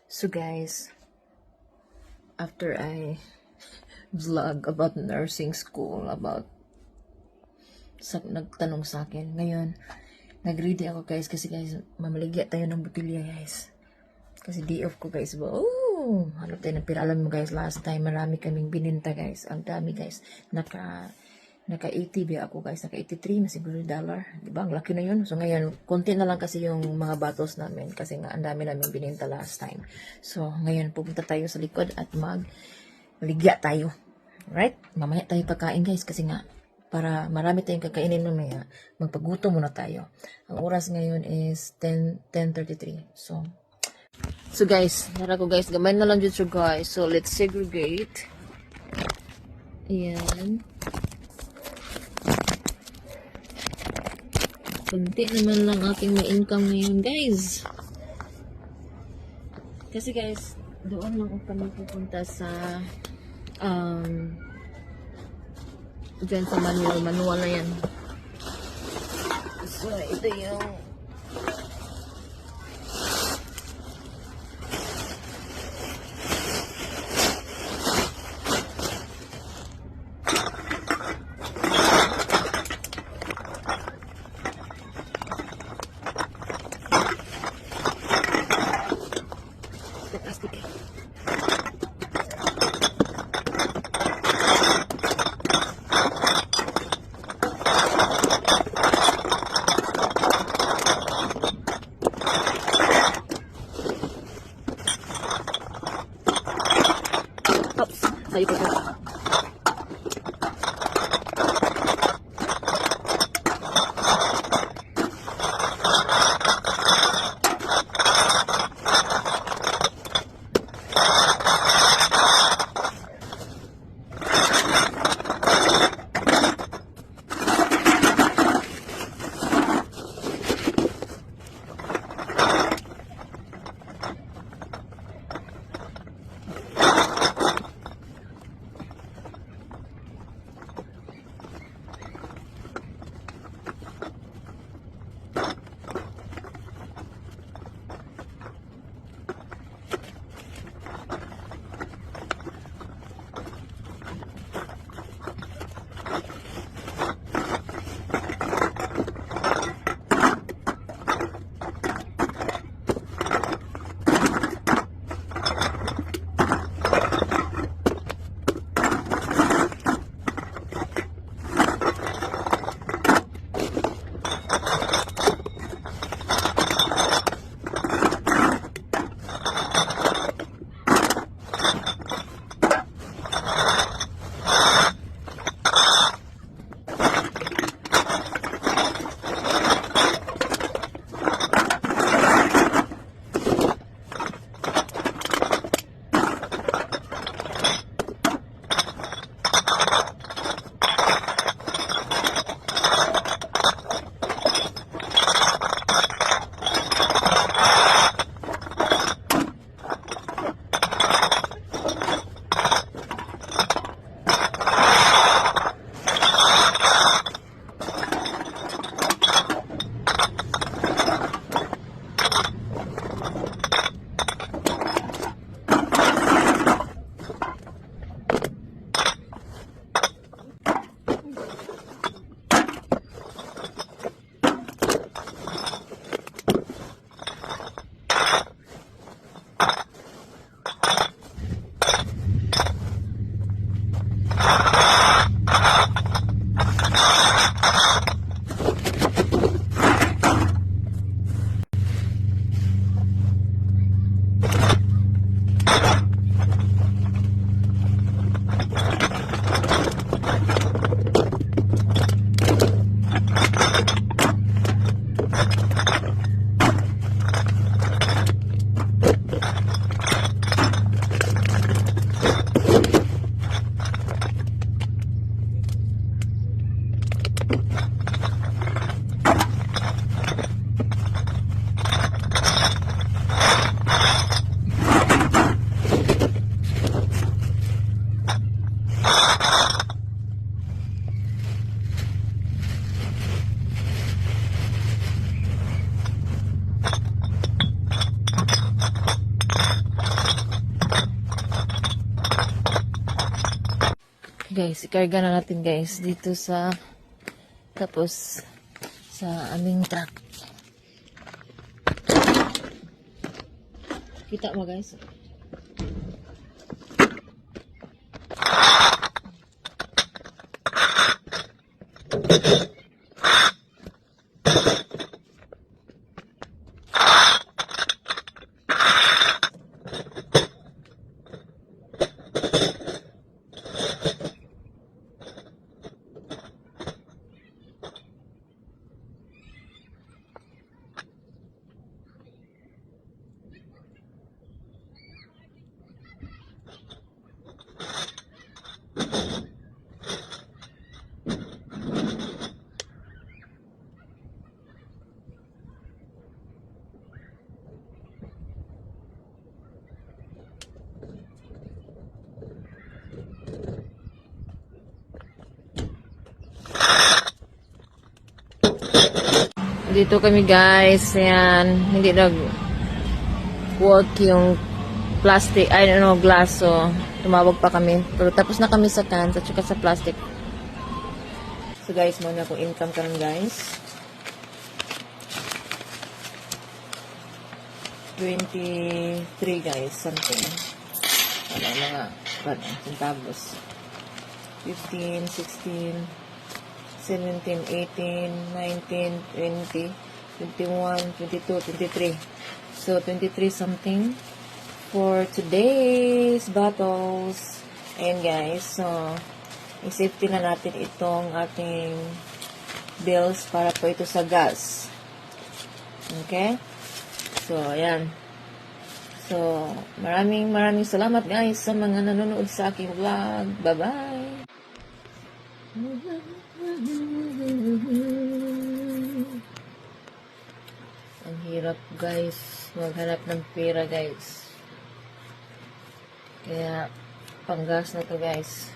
So guys, after I vlog about nursing school, nagtanong sa akin, ngayon, nag-ready ako guys, kasi guys, mamaligya tayo ng butilya guys. Kasi day off ko guys, hanap tayo ng pera. Alam mo guys, last time, marami kaming bininta guys. Ang dami guys, naka 80 ba ako guys, naka 83 na siguro dollar, diba? Ang laki na yun. So ngayon, konti na lang kasi yung mga bottles namin kasi nga ang dami namin bininta last time. So ngayon, pupunta tayo sa likod at maligya tayo. Right? Mamaya tayo kakain guys kasi nga para marami tayong kakainin mamaya, magpagutom muna tayo. Ang oras ngayon is 10:33. So guys, nara ko guys, gamay na lang dito guys. So let's segregate. Ayan. Kunti naman lang aking may income ngayon guys. Kasi guys, doon lang kami pupunta sa dyan sa manual na yan. So ito yung plastic. Oops, sayo ko. Guys, ikarga na natin guys dito sa tapos sa aming truck. Kita mo guys. Dito kami guys, ayan, hindi nag-work yung plastic, glass, so tumawag pa kami. Pero tapos na kami sa cans at saka sa plastic. So guys, muna ko income ka lang guys. 23 guys, something. Wala mga, centavos. 15, 16, 17, 18, 19, 20, 21, 22, 23. So, 23 something for today's bottles. And guys, so, i-safety na natin itong ating bills para po ito sa gas. Okay? So, ayan. So, maraming salamat guys sa mga nanonood sa aking vlog. Bye-bye! Ang hirap guys maghanap ng pera guys, kaya panggas na to guys.